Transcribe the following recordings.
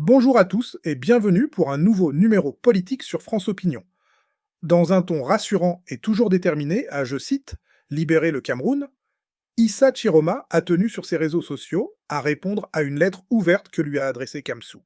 Bonjour à tous et bienvenue pour un nouveau numéro politique sur France Opinion. Dans un ton rassurant et toujours déterminé à, je cite, libérer le Cameroun, Issa Chiroma a tenu sur ses réseaux sociaux à répondre à une lettre ouverte que lui a adressée Kamsou.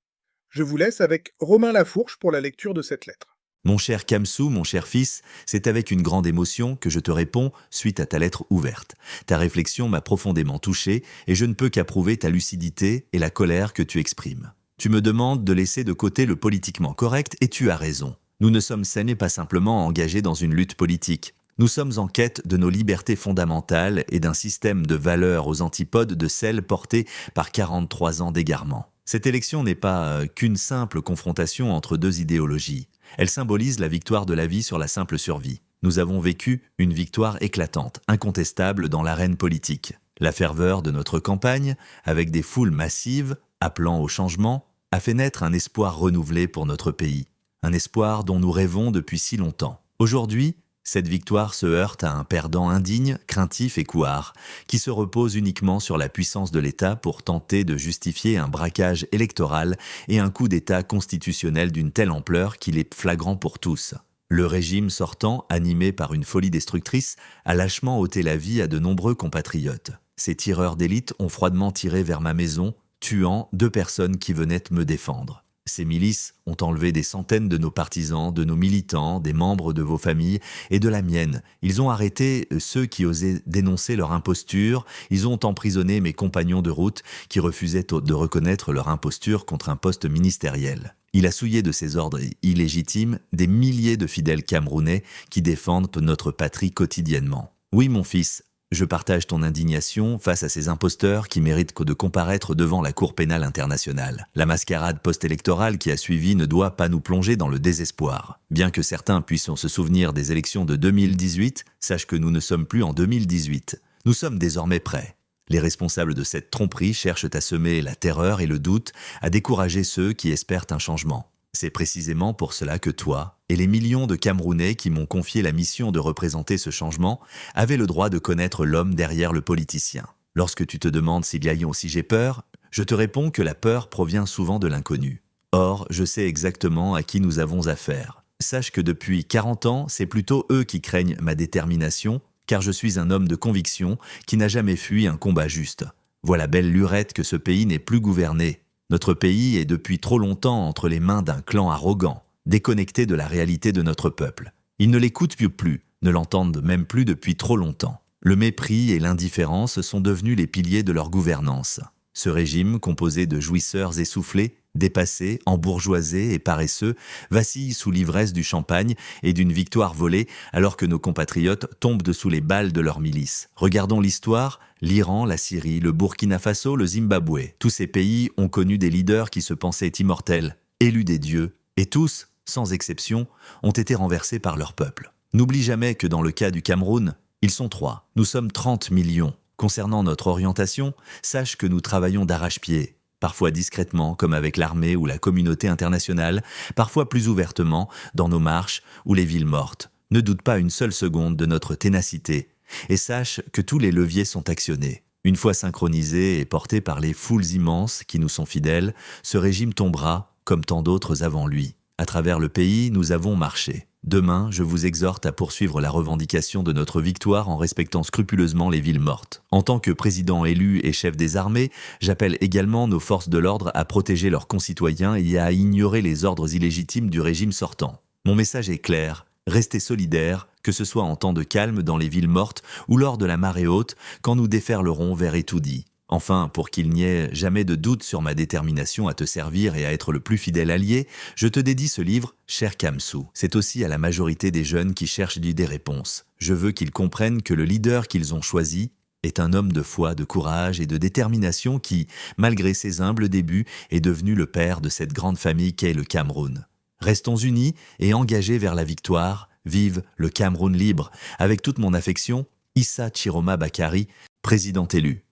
Je vous laisse avec Romain Lafourche pour la lecture de cette lettre. Mon cher Kamsou, mon cher fils, c'est avec une grande émotion que je te réponds suite à ta lettre ouverte. Ta réflexion m'a profondément touché et je ne peux qu'approuver ta lucidité et la colère que tu exprimes. Tu me demandes de laisser de côté le politiquement correct et tu as raison. Nous ne sommes ce n'est pas simplement engagés dans une lutte politique. Nous sommes en quête de nos libertés fondamentales et d'un système de valeurs aux antipodes de celles portées par 43 ans d'égarement. Cette élection n'est pas qu'une simple confrontation entre deux idéologies. Elle symbolise la victoire de la vie sur la simple survie. Nous avons vécu une victoire éclatante, incontestable dans l'arène politique. La ferveur de notre campagne, avec des foules massives appelant au changement, a fait naître un espoir renouvelé pour notre pays. Un espoir dont nous rêvons depuis si longtemps. Aujourd'hui, cette victoire se heurte à un perdant indigne, craintif et couard, qui se repose uniquement sur la puissance de l'État pour tenter de justifier un braquage électoral et un coup d'État constitutionnel d'une telle ampleur qu'il est flagrant pour tous. Le régime sortant, animé par une folie destructrice, a lâchement ôté la vie à de nombreux compatriotes. Ces tireurs d'élite ont froidement tiré vers ma maison, tuant 2 personnes qui venaient me défendre. Ces milices ont enlevé des centaines de nos partisans, de nos militants, des membres de vos familles et de la mienne. Ils ont arrêté ceux qui osaient dénoncer leur imposture. Ils ont emprisonné mes compagnons de route qui refusaient de reconnaître leur imposture contre un poste ministériel. Il a souillé de ses ordres illégitimes des milliers de fidèles Camerounais qui défendent notre patrie quotidiennement. Oui, mon fils, je partage ton indignation face à ces imposteurs qui méritent de comparaître devant la Cour pénale internationale. La mascarade post-électorale qui a suivi ne doit pas nous plonger dans le désespoir. Bien que certains puissent se souvenir des élections de 2018, sache que nous ne sommes plus en 2018. Nous sommes désormais prêts. Les responsables de cette tromperie cherchent à semer la terreur et le doute, à décourager ceux qui espèrent un changement. C'est précisément pour cela que toi et les millions de Camerounais qui m'ont confié la mission de représenter ce changement avaient le droit de connaître l'homme derrière le politicien. Lorsque tu te demandes si j'ai peur, je te réponds que la peur provient souvent de l'inconnu. Or, je sais exactement à qui nous avons affaire. Sache que depuis 40 ans, c'est plutôt eux qui craignent ma détermination, car je suis un homme de conviction qui n'a jamais fui un combat juste. Voilà belle lurette que ce pays n'est plus gouverné. Notre pays est depuis trop longtemps entre les mains d'un clan arrogant, déconnecté de la réalité de notre peuple. Ils ne l'écoutent plus, ne l'entendent même plus depuis trop longtemps. Le mépris et l'indifférence sont devenus les piliers de leur gouvernance. Ce régime, composé de jouisseurs essoufflés, dépassés, embourgeoisés et paresseux, vacille sous l'ivresse du champagne et d'une victoire volée alors que nos compatriotes tombent dessous les balles de leurs milices. Regardons l'histoire, l'Iran, la Syrie, le Burkina Faso, le Zimbabwe. Tous ces pays ont connu des leaders qui se pensaient immortels, élus des dieux, et tous, sans exception, ont été renversés par leur peuple. N'oublie jamais que dans le cas du Cameroun, ils sont 3, nous sommes 30 millions. Concernant notre orientation, sache que nous travaillons d'arrache-pied, parfois discrètement comme avec l'armée ou la communauté internationale, parfois plus ouvertement dans nos marches ou les villes mortes. Ne doute pas une seule seconde de notre ténacité et sache que tous les leviers sont actionnés. Une fois synchronisé et porté par les foules immenses qui nous sont fidèles, ce régime tombera comme tant d'autres avant lui. À travers le pays, nous avons marché. Demain, je vous exhorte à poursuivre la revendication de notre victoire en respectant scrupuleusement les villes mortes. En tant que président élu et chef des armées, j'appelle également nos forces de l'ordre à protéger leurs concitoyens et à ignorer les ordres illégitimes du régime sortant. Mon message est clair, restez solidaires, que ce soit en temps de calme dans les villes mortes ou lors de la marée haute, quand nous déferlerons vers Etoudi. Enfin, pour qu'il n'y ait jamais de doute sur ma détermination à te servir et à être le plus fidèle allié, je te dédie ce livre, cher Kamsou. C'est aussi à la majorité des jeunes qui cherchent des réponses. Je veux qu'ils comprennent que le leader qu'ils ont choisi est un homme de foi, de courage et de détermination qui, malgré ses humbles débuts, est devenu le père de cette grande famille qu'est le Cameroun. Restons unis et engagés vers la victoire. Vive le Cameroun libre. Avec toute mon affection, Issa Chiroma Bakary, président élu.